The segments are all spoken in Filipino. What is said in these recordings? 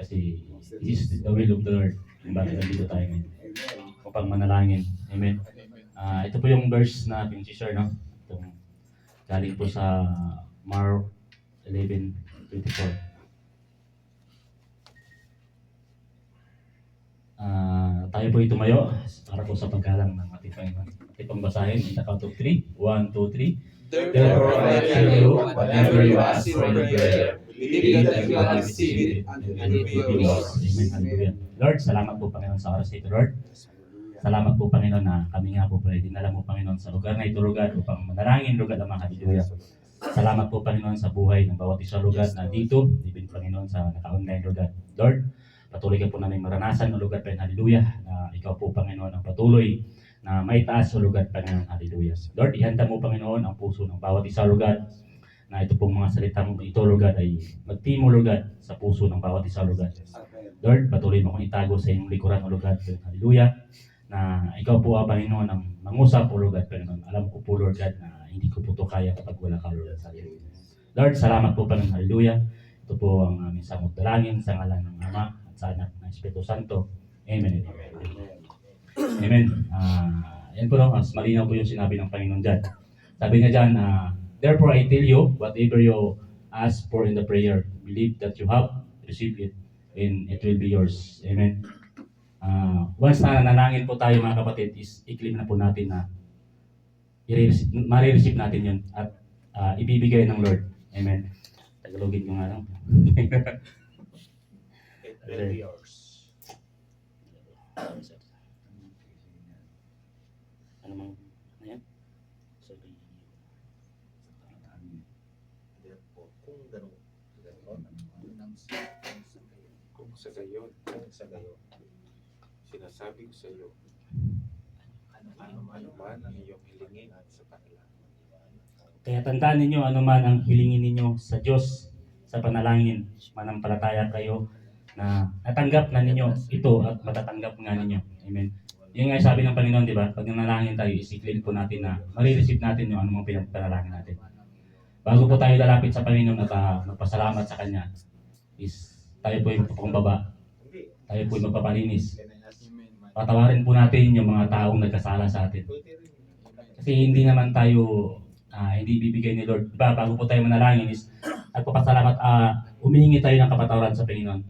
Kasi this is the will of the Lord. Kung bakit nandito tayo ngayon. Upang manalangin. Amen. Ito po yung verse na pinag-share, no? Itong galing po sa Mark 11:24. Tayo po tumayo para po sa paggalang ng ating Panginoon. Ating pangbasahin in the count of 3. 1, 2, 3. Therefore I tell you, whatever you ask for in prayer, believe that you will receive it, and it will be yours. Amen. Hallelujah. Lord, salamat po Panginoon sa oras nito, Lord. Salamat po Panginoon na kami nga po pwede dinala mo Panginoon sa lugar na ito, lugar upang manalangin, lugar ng mga hallelujah. Salamat po Panginoon sa buhay ng bawat isang lugar na dito, even Panginoon sa naka-online lugar. Lord, patuloy ka po namin maranasan o lugar pa rin, hallelujah, na ikaw po Panginoon ang patuloy na may taas o lugar pa rin, hallelujah. Lord, ihanda mo Panginoon ang puso ng bawat isang lugar na ito pong mga salitang ito lugar ay magtimo lugar sa puso ng bawat isang lugar. Lord, patuloy mo kong itago sa iyong likuran o lugar, hallelujah, na ikaw po Panginoon ang mangusap o lugar, Panginoon. Alam ko po Lord God na hindi ko po ito kaya kapag wala ka Lord sa sarili. Lord, salamat po Panginoon, hallelujah. Ito po ang aming samot dalangin sa ngalan ng Ama at sa Anak ng Espiritu Santo. Amen. Amen. Yan po no, mas malinaw po yung sinabi ng Panginoon dyan. Sabi niya dyan, therefore I tell you, whatever you ask for in the prayer, believe that you have received it and it will be yours. Amen. Once na nanalangin po tayo mga kapatid, is i-claim na po natin na marireceive natin yun at ibibigay ng Lord. Amen. Tagalogin ko nga lang. It will be yours. Ano mang, ano yan? Sabi. Therefore, kung sa gayon, sinasabi ko sa iyo, ano man ang iyong hilingin sa panalangin. Kaya tandaan ninyo, ano man ang hilingin ninyo sa Diyos sa panalangin, manampalataya kayo na natanggap na ninyo ito at matatanggap nga ninyo. Amen. Yung nga sabi ng Panginoon, di ba? Pag nanalangin tayo, isiklin po natin na marireceive natin yung anumang pinagpanalangin natin. Bago po tayo lalapit sa Panginoon at magpasalamat sa Kanya, is tayo po yung papakumbaba. Tayo po yung magpapalinis. Patawarin po natin yung mga taong nagkasala sa atin. Kasi hindi naman tayo, hindi bibigay ni Lord. Diba? Bago po tayo manalangin is, nagpapasalamat, humihingi tayo ng kapatawaran sa Panginoon.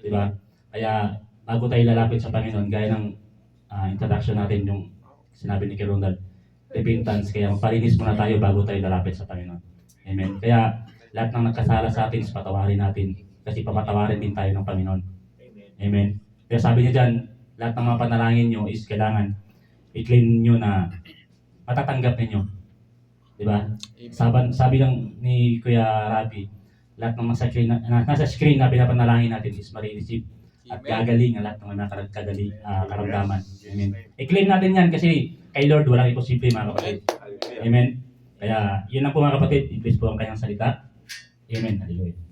Diba? Kaya, bago tayo lalapit sa Panginoon, gaya ng introduction natin yung sinabi ni Ronald, repentance, kaya magpalinis muna tayo bago tayo lalapit sa Panginoon. Amen. Kaya, lahat ng nagkasala sa atin is patawarin natin. Kasi papatawarin din tayo ng Panginoon. Amen. Kaya sabi niya dyan, lahat ng mga panalangin nyo is kailangan i-claim nyo na matatanggap ninyo. Diba? Sabi lang ni Kuya Rabi, lahat ng nasa screen na pinapanalangin natin is marireceive at gagaling ang lahat ng mga karamdaman. Amen. I-claim natin yan kasi kay Lord walang imposible mga kapatid. Amen. Kaya yun lang po mga kapatid, i-bless po ang kanyang salita. Amen. Hallelujah.